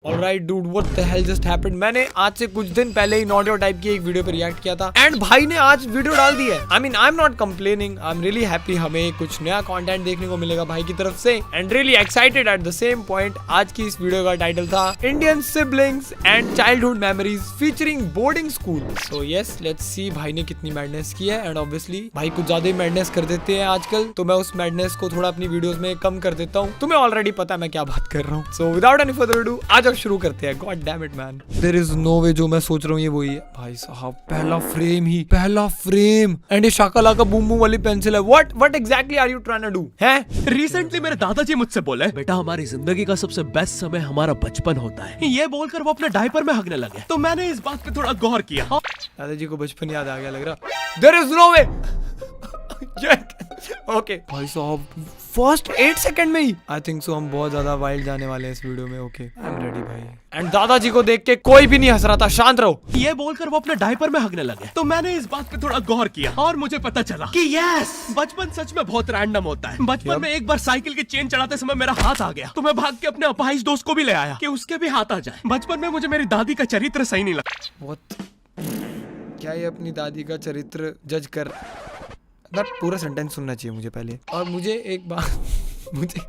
Alright dude, what the hell just happened. मैंने आज से कुछ दिन पहले ही नॉट योर टाइप की एक वीडियो पे रिएक्ट किया था एंड भाई ने आज वीडियो डाल दी है। I mean I am not complaining, I am really happy. हमें कुछ नया कंटेंट देखने को मिलेगा भाई की तरफ से and really excited at the same point. आज की इस वीडियो का टाइटल था Indian siblings and childhood memories featuring boarding school. So yes, let's see भाई ने कितनी मैडनेस की है एंड ऑब्वियसली भाई कुछ ज्यादा ही मैडनेस कर देते हैं आजकल, तो मैं उस मैडनेस को थोड़ा अपनी वीडियोस में कम कर देता हूँ। तुम्हें ऑलरेडी पता है मैं क्या बात कर रहा हूँ। So without any further ado आज शुरू करते हैं। God damn it man, there is no way जो मैं सोच रहा हूँ ये वही है भाई साहब। पहला फ्रेम एंड ये शाकालाका बूम बूम वाली पेंसिल है। What exactly are you trying to do है? रिसेंटली मेरे दादाजी मुझसे बोले, बेटा हमारी जिंदगी का सबसे बेस्ट समय हमारा बचपन होता है। ये बोलकर वो अपने डायपर में हगने लगे, तो मैंने इस बात पे थोड़ा गौर किया। दादाजी को बचपन याद आ गया लग रहा। There is no way. Okay भाई साहब, फर्स्ट 8 सेकंड में ही आई थिंक सो हम बहुत ज्यादा वाइल्ड जाने वाले हैं इस वीडियो में। ओके आई एम रेडी भाई। एंड दादाजी को देख के कोई भी नहीं हंस रहा था, शांत रहो। ये बोलकर वो अपने डायपर में हगने लगे, तो मैंने इस बात पे थोड़ा गौर किया और मुझे पता चला कि यस, बचपन सच में बहुत रैंडम होता है। बचपन में एक बार साइकिल की चेन चढ़ाते समय मेरा हाथ आ गया, तो मैं भाग के अपने अपाहिज दोस्त को भी ले आया कि उसके भी हाथ आ जाए। बचपन में मुझे मेरी दादी का चरित्र सही नहीं लगा। क्या ये अपनी दादी का चरित्र जज कर? पूरा सेंटेंस सुनना चाहिए मुझे पहले। और मुझे एक बात मुझे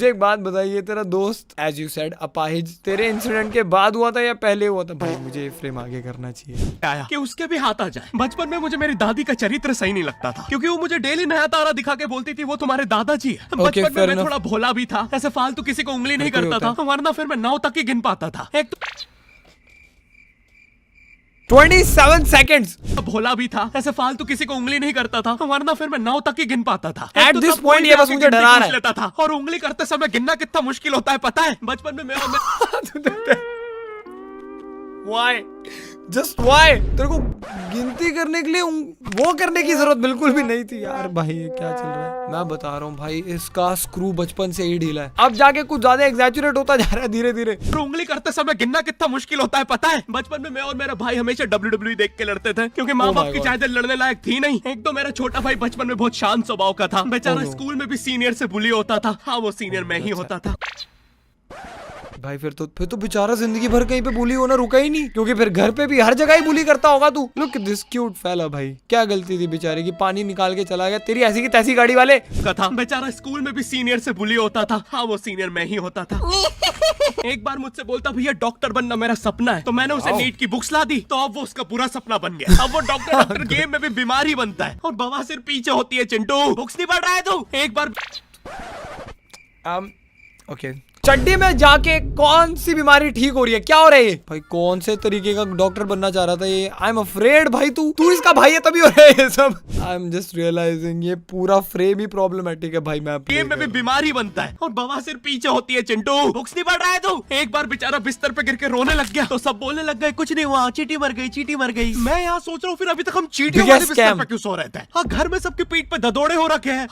एक बात बताइए, तेरा दोस्त एज यू सेड अपाहिज तेरे इंसिडेंट के बाद हुआ था या पहले हुआ था? भाई मुझे ये फ्रेम आगे करना चाहिए आया कि उसके भी हाथ आ जाए। बचपन में मुझे मेरी दादी का चरित्र सही नहीं लगता था, क्योंकि वो मुझे डेली नया तारा दिखा के बोलती थी वो तुम्हारे दादाजी है। बचपन में मैं थोड़ा भोला भी था, ऐसे फालतू किसी को उंगली नहीं करता था, वरना फिर मैं 9 तक ही गिन पाता था। एक तो 27 सेकंड्स भोला भी था, ऐसे फालतू किसी को उंगली नहीं करता था, वरना फिर मैं 9 तक ही गिन पाता था। एट दिस पॉइंट ये बस मुझे डरा रहा लेता था, और उंगली करते समय गिनना कितना मुश्किल होता है पता है? बचपन में मैं Why? Just why? तेरे को गिनती करने के लिए वो करने की जरूरत बिल्कुल भी नहीं थी यार। भाई ये क्या चल रहा है? मैं बता रहा हूँ भाई, इसका स्क्रू बचपन से ही ढीला है, अब जाके कुछ ज्यादा एग्जैचुरेट होता जा रहा है धीरे धीरे। उंगली करते समय गिनना कितना मुश्किल होता है पता है? बचपन में मैं और मेरा भाई हमेशा WWE देख के लड़ते थे, क्योंकि माँ बाप की चाहते लड़ने लायक थी नहीं। एक तो मेरा छोटा भाई बचपन में बहुत शांत स्वभाव का था, बेचारा स्कूल में भी सीनियर से बुली होता था। हाँ, वो सीनियर मैं ही होता था भाई। फिर तो बेचारा जिंदगी भर कहीं पे बुली होना रुका ही नहीं, क्योंकि फिर घर पे भी हर जगह ही बुली करता होगा तू। लुक दिस क्यूट फेला भाई, क्या गलती थी बेचारे की, पानी निकाल के चला गया तेरी ऐसी की तैसी गाड़ी वाले का था। बेचारा स्कूल में भी सीनियर से बुली होता था। हाँ, वो सीनियर मैं ही होता था। एक बार मुझसे बोलता, भैया डॉक्टर बनना मेरा सपना है, तो मैंने उसे नीट की बुक्स ला दी, तो अब वो उसका पूरा सपना बन गया। अब वो डॉक्टर गेम में भी बीमार ही बनता है, और बवासीर पीछे होती है। चिंटू बुक्स नहीं पढ़ रहा है तू? एक बार ओके चड्डी में जाके कौन सी बीमारी ठीक हो रही है? क्या हो रहा है भाई? कौन से तरीके का डॉक्टर बनना चाह रहा था ये? आई एम अफ्रेड भाई, तू इसका भाई है तभी हो रहा है ये सब। आई एम जस्ट रियलाइजिंग ये पूरा फ्रेम ही प्रॉब्लमेटिक है भाई। मैं गेम में भी बीमार ही बनता है, और बवासीर पीछे होती है। चिंटू बुक्स नहीं पढ़ रहा है तू? एक बार बेचारा बिस्तर पे गिर के रोने लग गया, तो सब बोलने लग गए कुछ नहीं हुआ, चींटी मर गई। मैं यहाँ सोच रहा हूँ फिर अभी तक हम चींटियों वाले बिस्तर पे क्यों सो रहते हैं? हाँ, घर में सबकी पीठ पे ददोड़े हो रखे हैं।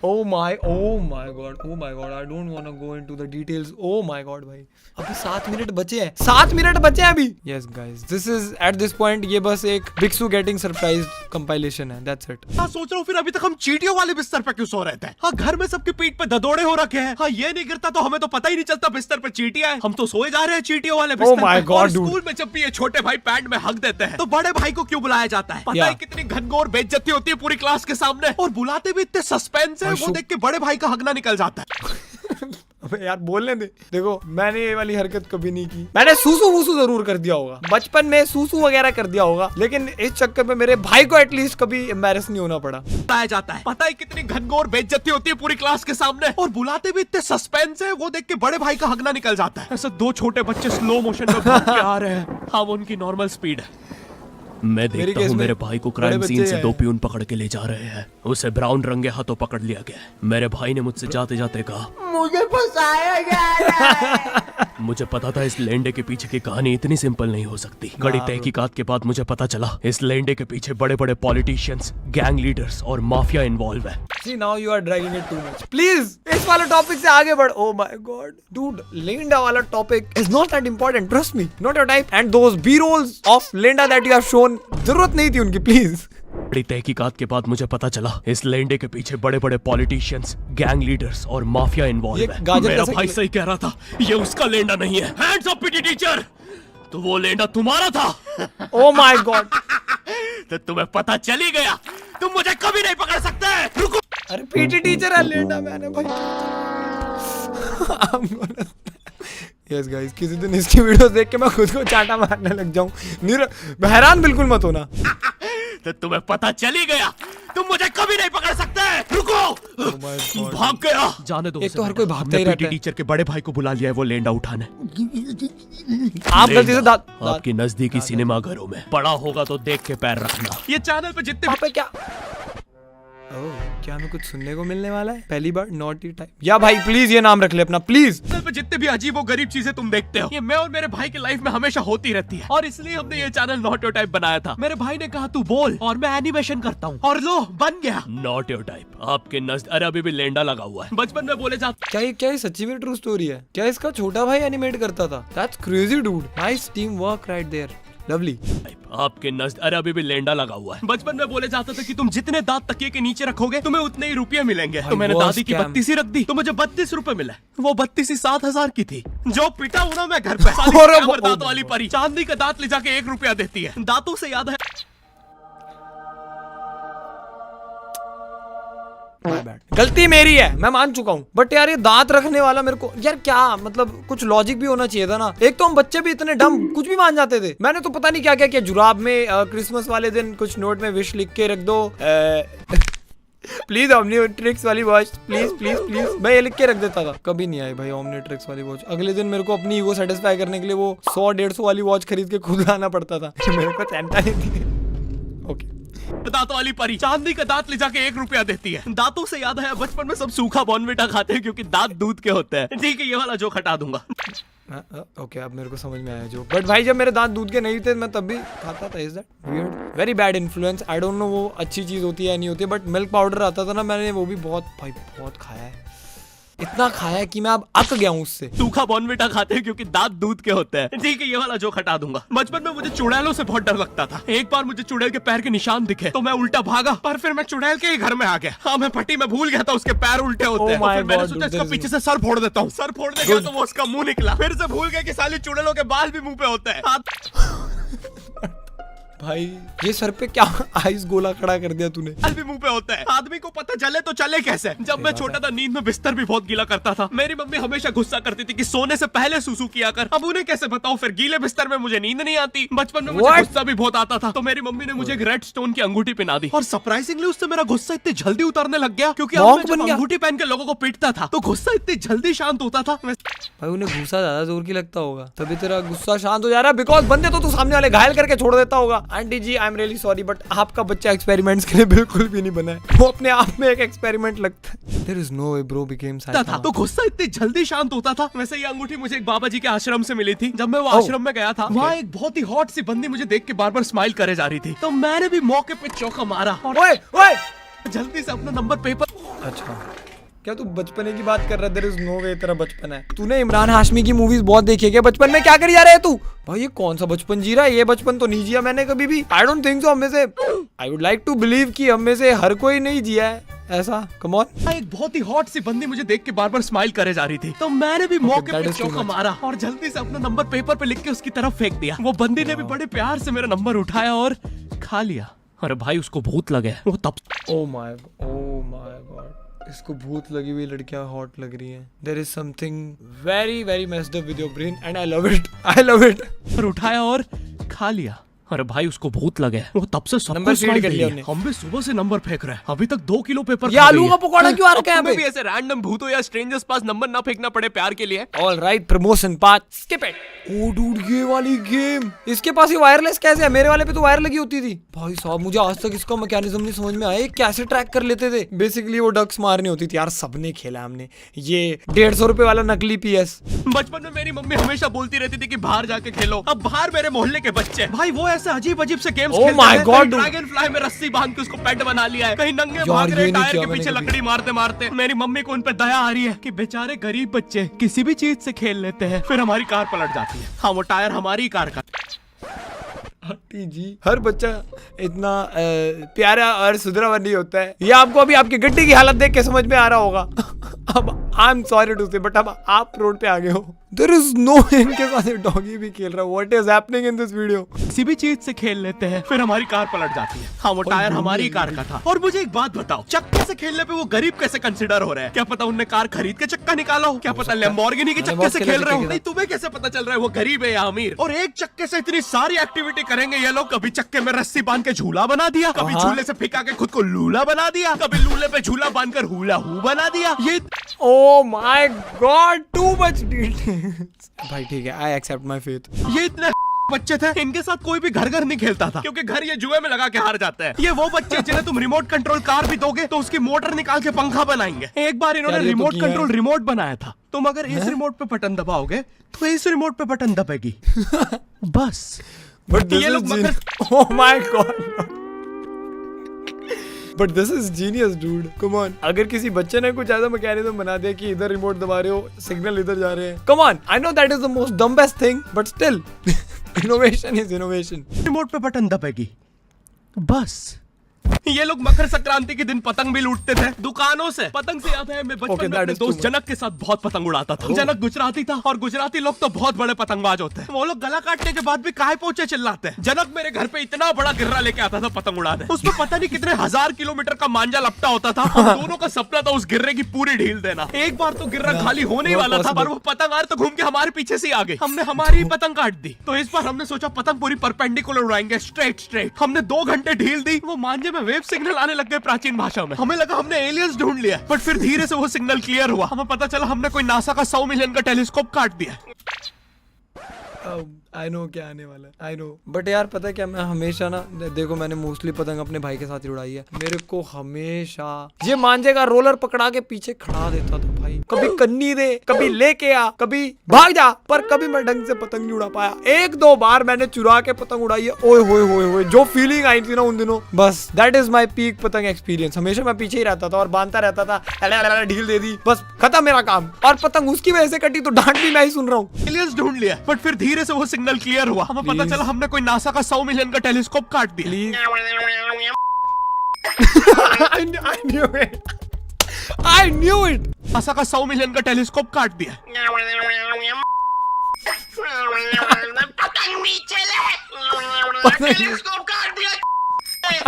Oh my god, I don't want to go into the details. Oh my god भाई, अभी 7 मिनट बचे हैं, 7 मिनट बचे हैं अभी। Yes guys, this is at this point ये बस एक बिक्सू गेटिंग सरप्राइज कंपाइलेशन है, that's it। हाँ, सोच रहा हूँ फिर अभी तक हम चींटियों वाले बिस्तर पे क्यों सो रहते हैं? हाँ, घर में सबकी पीठ पे ददोड़े हो रखे हैं। हाँ, ये नहीं गिरता तो हमें तो पता ही नहीं चलता बिस्तर पे चींटियां हैं, हम तो सोए जा रहे हैं चींटियों वाले बिस्तर पे। और स्कूल में जब भी ये छोटे भाई पैड में हक देते हैं, तो बड़े भाई को क्यों बुलाया जाता है? पता है कितनी घनघोर बेइज्जती होती है पूरी क्लास के सामने, और बुलाते भी इतने सस्पेंस है, वो देख के बड़े भाई का हगना निकल जाता है। अबे यार बोलने दे। देखो मैंने ये वाली हरकत कभी नहीं की, मैंने सूसू वूसू जरूर कर दिया होगा बचपन में, सूसू वगैरह कर दिया होगा, लेकिन इस चक्कर में मेरे भाई को एटलीस्ट कभी एम्बैरेस नहीं होना पड़ा। बताया जाता है, पता है कितनी घनघोर बेइज्जती होती है पूरी क्लास के सामने, और बुलाते भी इतने सस्पेंस है, वो देख के बड़े भाई का हगना निकल जाता है। ऐसे 2 छोटे बच्चे स्लो मोशन में भाग के आ रहे हैं। हाँ, वो उनकी नॉर्मल स्पीड है। मैं देखता हूँ मेरे भाई को क्राइम सीन से 2 पियून पकड़ के ले जा रहे हैं, उसे ब्राउन रंगे हाथों पकड़ लिया गया। मेरे भाई ने मुझसे जाते जाते कहा, मुझे फंसाया गया। मुझे पता था इस लेंडे के पीछे की कहानी इतनी सिंपल नहीं हो सकती। कड़ी तहकीकात के बाद मुझे पता चला इस लेंडे के पीछे बड़े बड़े पॉलिटिशियंस, गैंग लीडर्स और माफिया इन्वॉल्व है। See now you are dragging it too much. Please इस वाले टॉपिक से आगे बढ़। Oh my god, dude, लेंडा वाला topic is not that important. Trust me, not your type. And those B-rolls of लेंडा that you have shown, जरूरत नहीं थी उनकी, please. बड़ी तहकीकात के बाद मुझे पता चला इस लेंडे के पीछे बड़े बड़े पॉलिटिशियंस, गैंग लीडर्स और माफिया इन्वॉल्व ये है। गाजर मेरा कैसे भाई गिरा? सही कह रहा था, ये उसका लेंडा नहीं है। हैंड्स अप पीटी टीचर, तो वो लेंडा तुम्हारा था। Oh my God. तो तुम्हें पता चल ही गया, तुम मुझे कभी नहीं पकड़ सकते। रुको। अरे पीटी टीचर है लेंडा मैंने भाई। यस गाइस, किसी दिन इसकी वीडियोस देख के मैं खुद को चाटा मारने लग जाऊं। हैरान बिल्कुल मत होना। तो तुम्हें पता चल ही गया, तुम मुझे कभी नहीं पकड़ सकते। रुको। भाग गया। जाने दो। एक तो हर कोई भागता ही रहता है। टीचर के बड़े भाई को बुला लिया है वो लेंडा उठाने। आप गलती से दांत आपकी नजदीकी सिनेमा घरों में पड़ा होगा तो देख के पैर रखना। ये चैनल पे जितने पे क्या क्या हमें कुछ सुनने को मिलने वाला है पहली बार? Naughty type. या भाई प्लीज ये नाम रख ले अपना, प्लीज। चैनल पे जितने भी अजीब और गरीब चीजें तुम देखते हो, ये मैं और मेरे भाई की लाइफ में हमेशा होती रहती है, और इसलिए हमने ये चैनल नॉट योर टाइप बनाया था। मेरे भाई ने कहा तू बोल और मैं एनिमेशन करता हूँ, और लो बन गया नॉट योर टाइप। आपके नजर अरे अभी भी लेंडा लगा हुआ है। बचपन में बोले जाते क्या ये सच्ची में ट्रू स्टोरी है? क्या इसका छोटा भाई एनिमेट करता था? That's crazy dude. Nice team work right there. Lovely. आपके नजर अरे अभी भी लेंडा लगा हुआ है। बचपन में बोले जाता था कि तुम जितने दांत तकिए के नीचे रखोगे तुम्हें उतने ही रुपये मिलेंगे। तो मैंने दादी की 32 ही रख दी तो मुझे 32 रुपए मिले। वो 32 ही 7,000 की थी। जो पिटा हूं ना मैं घर पे। दांत वाली परी चांदी का दांत ले जाके 1 रुपया देती है। दांतों से याद है, गलती मेरी है, मैं मान चुका हूँ। बट यार ये दांत रखने वाला मेरे को यार क्या मतलब कुछ लॉजिक भी होना चाहिए था ना। एक तो हम बच्चे भी इतने डम कुछ भी मान जाते थे। मैंने तो पता नहीं क्या क्या किया। जुराब में क्रिसमस वाले दिन कुछ नोट में विश लिख के रख दो। प्लीज ओमनीट्रिक्स वाली वॉच, प्लीज प्लीज प्लीज। मैं ये लिख के रख देता था। कभी नहीं आई भाई ओमनीट्रिक्स वाली वॉच। अगले दिन मेरे को अपनी ईगो सेटिस्फाई करने के लिए वो 100-150 वाली वॉच खरीद के खुद लाना पड़ता था। मेरे को चिंता नहीं थी। ओके। दांतों वाली परी चांदी का दांत ले जाके 1 रुपया देती है। दांतों से याद है बचपन में सब सूखा बॉर्नविटा खाते हैं क्योंकि दांत दूध के होते हैं। ठीक है, ये वाला जोक हटा दूंगा। ओके अब मेरे को समझ में आया जो। बट भाई जब मेरे दांत दूध के नहीं थे मैं तब भी खाता था। Is that weird? Very bad influence. I don't know वो अच्छी चीज होती है या नहीं होती है। बट मिल्क पाउडर आता था ना, मैंने वो भी बहुत खाया है। इतना खाया है कि मैं अब अक गया हूँ उससे। सूखा बॉर्नविटा खाते हैं क्योंकि दांत दूध के होते हैं। ठीक है, ये वाला जोक हटा दूंगा। बचपन में मुझे चुड़ैलों से बहुत डर लगता था। एक बार मुझे चुड़ैल के पैर के निशान दिखे तो मैं उल्टा भागा, पर फिर मैं चुड़ैल के ही घर में आ गया। हाँ, मैं पट्टी में भूल गया था उसके पैर उल्टे होते हैं। फिर मैंने सोचा इसका पीछे से सर फोड़ देता हूँ। सर फोड़ने गया तो वो उसका मुंह निकला। फिर से भूल गया कि साली चुड़ैलों के बाल भी मुंह पे होते हैं। भाई ये सर पे क्या आइस गोला खड़ा कर दिया तूने? बाल भी मुंह पे होता है। आदमी को पता चले तो चले कैसे? जब मैं छोटा था नींद में बिस्तर भी बहुत गीला करता था। मेरी मम्मी हमेशा गुस्सा करती थी कि सोने से पहले सुसु किया कर। अब उन्हें कैसे बताऊं, फिर गीले बिस्तर में मुझे नींद नहीं आती। बचपन में मुझे गुस्सा भी बहुत आता था तो मेरी मम्मी ने मुझे एक रेड स्टोन की अंगूठी पहना दी, और सरप्राइजिंगली उससे मेरा गुस्सा इतनी जल्दी उतरने लग गया क्योंकि अब मैं जब अंगूठी पहन के लोगों को पीटता था तो गुस्सा इतनी जल्दी शांत होता था। भाई उन्हें गुस्सा ज्यादा जोर की लगता होगा तभी तेरा गुस्सा शांत हो जा रहा है। बिकॉज बंदे तो तू सामने वाले घायल करके छोड़ देता होगा। Aunty ji I am really sorry but आपका बच्चा एक्सपेरिमेंट्स के लिए बिल्कुल भी नहीं बना है। वो अपने आप में एक एक्सपेरिमेंट लगता है। There is no way bro became psycho. था तो गुस्सा इतनी जल्दी शांत होता था। वैसे ये अंगूठी मुझे एक बाबा जी के आश्रम से मिली थी। जब मैं वो आश्रम में गया था वहाँ एक बहुत ही हॉट सी बंदी मुझे देख के बार बार स्माइल करे जा रही थी, तो मैंने भी मौके पे चौका मारा और ओए जल्दी से अपना नंबर पेपर। अच्छा क्या तू बचपने की बात कर रहा है? देयर इज नो वे तेरा बचपन है। तूने इमरान हाशमी की मूवीज बहुत देखी है क्या? बचपन में क्या करी जा रहा है तू? भाई ये कौन सा बचपन जी रहा है? ये बचपन तो नहीं जिया मैंने कभी भी। I don't think so. हम में से I would like to believe कि हम में से हर कोई नहीं जिया है ऐसा। Come on. एक बहुत ही हॉट सी बंदी मुझे देख के बार बार स्माइल करे जा रही थी, तो मैंने भी मौके पे चौका मारा और जल्दी से अपना नंबर पेपर पे लिख के उसकी तरफ फेंक दिया। वो बंदी ने भी बड़े प्यार से मेरा नंबर उठाया और खा लिया। अरे भाई उसको भूत लगे वो तब। ओ माय गॉड, इसको भूत लगी हुई लड़कियां हॉट लग रही हैं। There is something very very messed up with your brain and I love it. पर उठाया और खा लिया। अरे भाई उसको भूत लगे वो तब से सब नंबर फीड कर लिया हमने। हम भी सुबह से नंबर फेंक रहे हैं। अभी तक 2 किलो पेपर। ये आलू का पकौड़ा क्यों आ रखा है पे? भी ऐसे रैंडम भूतों या स्ट्रेंजर्स पास नंबर ना फेंकना पड़े प्यार के लिए। Alright promotion path skip it. O dude ये वाली गेम इसके पास ये वायरलेस कैसे है? मेरे वाले पे तो वायर लगी होती थी। भाई साहब मुझे आज तक इसका मैकेनिज्म नहीं समझ में आया। कैसे ट्रैक कर लेते थे? बेसिकली वो डक्स मारनी होती थी यार। सबने खेला हमने ये 150 रुपए वाला नकली PS। बचपन में मेरी मम्मी हमेशा बोलती रहती थी कि बाहर जाके खेलो। अब बाहर मेरे मोहल्ले के बच्चे भाई वो ऐसे अजीब अजीब से गेम्स खेलते हैं। ड्रैगन फ्लाई में रस्सी बांध के उसको पेट बना लिया है। कहीं नंगे भाग रहे टायर के पीछे लकड़ी मारते मारते। मेरी मम्मी को उन पे दया आ रही है कि बेचारे गरीब बच्चे किसी भी चीज से खेल लेते हैं। फिर हमारी कार पलट जाती है। हाँ वो टायर हमारी कार का। आंटी जी, हर बच्चा इतना प्यारा और सुधरा नहीं होता है। ये आपको अभी आपकी गड्डी की हालत देख के समझ में आ रहा होगा। अब आई एम सॉरी टू से, बट अब आप रोड पे आ गए हो। देयर इज नो, इनके साथ डॉगी भी खेल रहा है। What is happening in this video? किसी भी चीज से खेल लेते हैं, फिर हमारी कार पलट जाती है। हाँ, वो टायर हमारी कार का था। और मुझे एक बात बताओ, चक्के से खेलने पे वो गरीब कैसे कंसिडर हो रहे हैं? क्या पता उनने कार खरीद के चक्का निकाला हो? क्या पता लैम्बोर्गिनी के चक्के से खेल रहे हो? नहीं, तुम्हें कैसे पता चल रहा है वो गरीब है या अमीर? और एक चक्के से इतनी सारी एक्टिविटी करेंगे ये लोग। कभी चक्के में रस्सी बांध के झूला बना दिया, कभी झूले से फिका के खुद को लूला बना दिया, कभी लूले पे झूला बांध कर हुला हू बना दिया। ये oh my God, too much details. भाई ठीक है, आई एक्सेप्ट माय फेथ। ये इतने बच्चे थे, इनके साथ कोई भी घर घर नहीं खेलता था, क्योंकि घर ये जुए में लगा के हार जाते हैं। ये वो बच्चे जिन्हें तुम रिमोट कंट्रोल कार भी दोगे तो उसकी मोटर निकाल के पंखा बनाएंगे। एक बार इन्होंने रिमोट कंट्रोल रिमोट बनाया था। तुम अगर इस रिमोट पे बटन दबाओगे तो इस रिमोट पे बटन दबेगी। बस। बट ये लोग oh my God, but this is genius dude, come on. अगर किसी बच्चे ने कुछ ऐसा मैकेनिज्म बना दिया कि इधर रिमोट दबा रहे हो, सिग्नल इधर जा रहे हैं, come on. I know that is the most dumbest thing, but still innovation is innovation. Remote पे बटन दबेगी, बस। ये लोग मकर संक्रांति के दिन पतंग भी लूटते थे दुकानों से। पतंग से याद है, मैं बचपन में अपने दोस्त जनक के साथ बहुत पतंग उड़ाता था। जनक गुजराती था और गुजराती लोग तो बहुत बड़े पतंगबाज होते हैं। वो लोग गला काटने के बाद भी काहे पोचे चिल्लाते हैं। जनक मेरे घर पे इतना बड़ा गिर्रा लेके आता था पतंग उड़ाने। उसमें पता नहीं कितने 1000 किलोमीटर का मांझा लपटा होता था। हम दोनों का सपना था उस गिर्रे की पूरी ढील देना। एक बार तो गिर्रा खाली होने ही वाला था, पर वो पतंगार तो घूम के हमारे पीछे से आ गई। हमने हमारी ही पतंग काट दी। तो इस बार हमने सोचा पतंग पूरी परपेंडिकुलर उड़ाएंगे, स्ट्रेट। हमने 2 घंटे ढील दी, वो मांझे में वेव सिग्नल आने लग गए प्राचीन भाषा में। हमें लगा हमने एलियंस ढूंढ लिया, बट फिर धीरे से वो सिग्नल क्लियर हुआ। हमें पता चला हमने कोई नासा का 100 मिलियन का टेलीस्कोप काट दिया। आई नो क्या आने वाला है, आई नो। बट यार पता है क्या, मैं हमेशा ना, देखो मैंने मोस्टली पतंग अपने भाई के साथ ही उड़ाई है। मेरे को हमेशा ये मांझे का रोलर पकड़ा के पीछे खड़ा देता था भाई। कभी कन्नी दे, कभी लेके आ, कभी भाग जा, पर कभी मैं ढंग से पतंग नहीं उड़ा पाया। 1-2 बार मैंने चुरा के पतंग उड़ाई है। ओए होए होए होए, जो फीलिंग आई थी ना उन दिनों, बस दैट इज माई पीक पतंग एक्सपीरियंस। हमेशा मैं पीछे ही रहता था और बांधता रहता था, ढील दे दी, बस खत्म मेरा काम। और पतंग उसकी वजह से कटी तो डांट भी मैं ही सुन रहा हूँ। एलियंस ढूंढ लिया, बट फिर धीरे से वो सिग्नल क्लियर हुआ। हमें पता चला हमने कोई नासा का 100 मिलियन का टेलीस्कोप काट दिया। I knew it. नासा का 100 मिलियन का टेलीस्कोप काट दिया।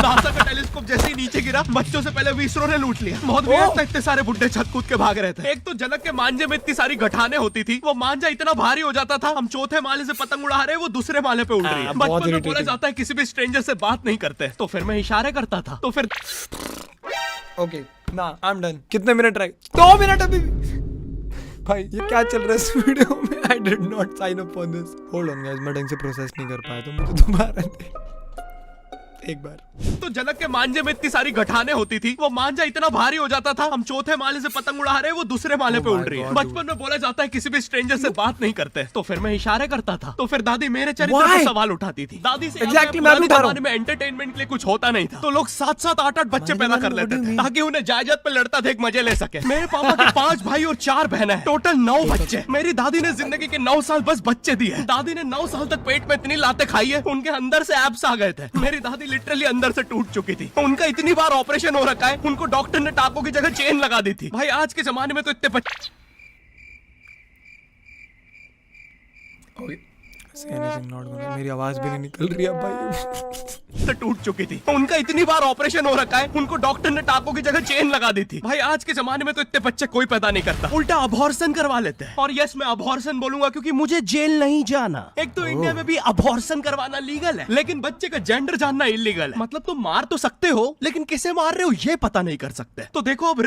नासा का टेलीस्कोप जैसे ही नीचे गिरा, बच्चों से पहले विसरो ने लूट लिया। बहुत वियर्ड था, इतने सारे बुड्ढे छत कूद के भाग रहे थे। एक तो जनक के मांझे में इतनी सारी गठाने होती थी, वो मांझा इतना भारी हो जाता था, हम चौथे माले से पतंग उड़ा रहे, वो दूसरे माले पे उड़ रही है। बचपन में बोला जाता है किसी भी स्ट्रेंजर से बात नहीं करते, तो फिर मैं इशारे करता था। तो फिर ओके ना, आई एम डन। कितने मिनट रहे? 2 मिनट अभी। भाई ये क्या चल रहा है इस वीडियो में? I did not sign up for this. Hold on guys, मैं ढंग से प्रोसेस नहीं कर पाया, तो मुझे दोबारा दे एक बार। तो जनक के मांझे में इतनी सारी गठाने होती थी, वो मांझा इतना भारी हो जाता था, हम चौथे माले से पतंग उड़ा रहे, वो दूसरे माले पे उड़ रही है। बचपन में बोला जाता है किसी भी स्ट्रेंजर से बात नहीं करते, तो फिर मैं इशारे करता था। तो फिर दादी मेरे चरित्र पे सवाल उठाती थी। दादी से एग्जैक्टली मैं भी जमाने में एंटरटेनमेंट के लिए कुछ होता नहीं था, तो लोग 7-7, 8-8 बच्चे पैदा कर लेते थे ताकि उन्हें जायदाद पे लड़ता देख मजे ले सके। मेरे पापा के 5 भाई और 4 बहनें हैं, टोटल 9 बच्चे। मेरी दादी ने जिंदगी के 9 साल बस बच्चे दिए। दादी ने 9 साल तक पेट में इतनी लातें खाई है, उनके अंदर से एब्स आ गए थे। मेरी दादी लिटरली अंदर से टूट चुकी थी। उनका इतनी बार ऑपरेशन हो रखा है, उनको डॉक्टर ने टाकों की जगह चेन लगा दी थी। भाई आज के जमाने में तो इतने बच्चे मेरी आवाज भी नहीं निकल रही है भाई। तो टूट चुकी थी। उनका इतनी बार ऑपरेशन हो रखा है, उनको डॉक्टर ने टाकों की जगह चेन लगा दी थी। भाई आज के जमाने में तो इतने बच्चे कोई पैदा नहीं करता, उल्टा अबॉर्शन करवा लेते हैं। और यस, मैं अबॉर्शन बोलूंगा क्योंकि मुझे जेल नहीं जाना। एक तो इंडिया में भी अबॉर्शन करवाना लीगल है, लेकिन बच्चे का जेंडर जानना इलीगल है। मतलब तुम मार तो सकते हो, लेकिन किसे मार रहे हो ये पता नहीं कर सकते। तो देखो अब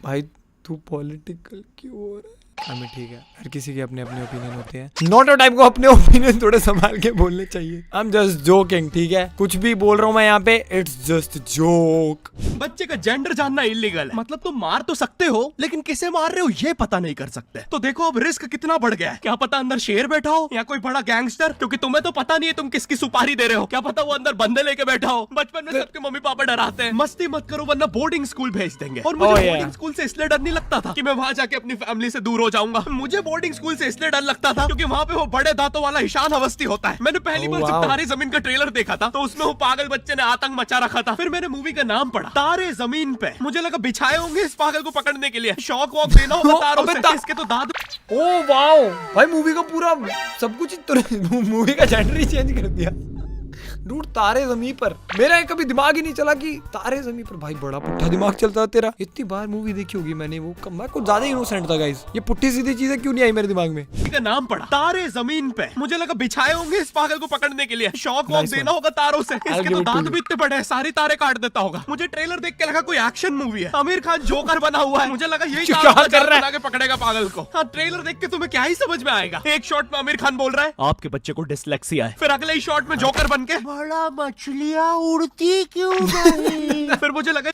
भाई तू पॉलिटिकल क्यों हो रहा है? हमें ठीक है, हर किसी के अपने अपने ओपिनियन होते हैं। नॉट अ टाइप को अपने ओपिनियन थोड़े संभाल के बोलने चाहिए। आई एम जस्ट जोकिंग, ठीक है? कुछ भी बोल रहा हूँ मैं यहाँ पे, इट्स जस्ट जोक। बच्चे का जेंडर जानना इलीगल है, मतलब तुम मार तो सकते हो, लेकिन किसे मार रहे हो ये पता नहीं कर सकते। तो देखो अब रिस्क कितना बढ़ गया है। क्या पता अंदर शेर बैठा हो या कोई बड़ा गैंगस्टर, क्योंकि तुम्हें तो पता नहीं है तुम किसकी सुपारी दे रहे हो। क्या पता वो अंदर बंदे लेके बैठा हो। बचपन में सबके मम्मी पापा डराते हैं, मस्ती मत करो वरना बोर्डिंग स्कूल भेज देंगे। और मुझे बोर्डिंग स्कूल से इसलिए डर नहीं लगता था कि मैं वहां जाके अपनी फैमिली से दूर हो हो जाऊंगा। मुझे बोर्डिंग स्कूल से इसलिए डर लगता था क्योंकि वहाँ पे वो बड़े दांतों वाला ईशान अवस्थी होता है। मैंने पहली बार जब तारे जमीन का ट्रेलर देखा था तो उसमें वो पागल बच्चे ने आतंक मचा रखा था। फिर मैंने मूवी का नाम पढ़ा, तारे जमीन पे। मुझे लगा बिछाए होंगे इस पागल को पकड़ने के लिए, शॉक वॉक देना होगा तारों से। इसके तो दांत। ओ वाओ भाई, मूवी का पूरा सब कुछ मूवी का जेंडर ही चेंज कर दिया। डूड तारे जमीन पर, मेरा कभी दिमाग ही नहीं चला कि तारे जमीन पर। भाई बड़ा पुट्ठा दिमाग चलता है तेरा। इतनी बार मूवी देखी होगी मैंने, वो मैं कुछ ज्यादा इनोसेंट था गाइस। ये पुट्ठी सीधी चीजें क्यों नहीं आई मेरे दिमाग में। का नाम पढ़ा, तारे जमीन पे। मुझे लगा बिछाए होंगे इस पागल को पकड़ने के लिए, शॉक वॉक देना होगा तारों से। इसके तो दांत भी इतने बड़े हैं, सारी तारे काट देता होगा। मुझे ट्रेलर देख के लगा कोई एक्शन मूवी है, आमिर खान जोकर बना हुआ है। मुझे लगा यही कर रहा है, पकड़ेगा पागल को। हाँ, ट्रेलर देख के तुम्हें क्या ही समझ में आएगा। एक शॉट में आमिर खान बोल रहा है आपके बच्चे को डिसलेक्सिया है, फिर अगले ही शॉट में जोकर बन के बड़ा मछलियाँ उड़ती क्यों नहीं। फिर मुझे लगा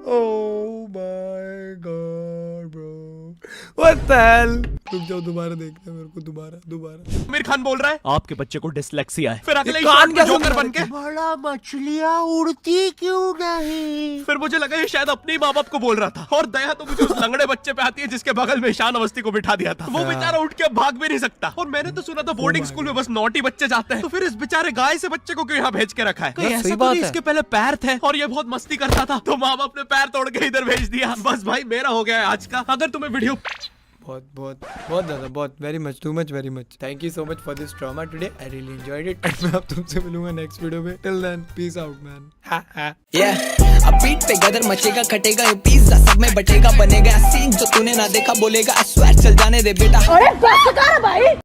Oh my God, bro. What the hell? रुक जाओ, दोबारा देखते हैं मेरे को, दोबारा। आमिर खान बोल रहा है आपके बच्चे को डिसलेक्सिया है, फिर अगले ही कान शॉट में कैसे जोकर बना बन के बड़ा मछलियाँ उड़ती क्यों नहीं। फिर मुझे लगा ये शायद अपने माँ बाप को बोल रहा था। और दया तो मुझे उस लंगड़े बच्चे पे आती है जिसके बगल में ईशान अवस्थी को बिठा दिया था। वो बेचारा उठ के भाग भी नहीं सकता। और मैंने तो सुना था बोर्डिंग स्कूल में बस नॉटी बच्चे जाते हैं, तो फिर इस बेचारे गाय से बच्चे को क्यों यहाँ भेज के रखा है। सही ऐसा तो बात नहीं है। इसके पहले पैर थे और ये बहुत मस्ती करता था, तो माँ बाप ने पैर तोड़ के इधर भेज दिया। बस भाई मेरा हो गया है आज का। अगर तुम्हें वीडियो बहुत ज्यादा, बहुत very much, too much, very much. Thank you so much for this drama today, I really enjoyed it. And मैं अब तुमसे मिलूंगा नेक्स्ट वीडियो में। Till then peace out man. अब बीट पे गदर मचेगा, कटेगा ये पिज्जा, सब में बटेगा, बनेगा सीन जो तूने ना देखा बोलेगा। I swear चल जाने दे बेटा। अरे बस कर भाई।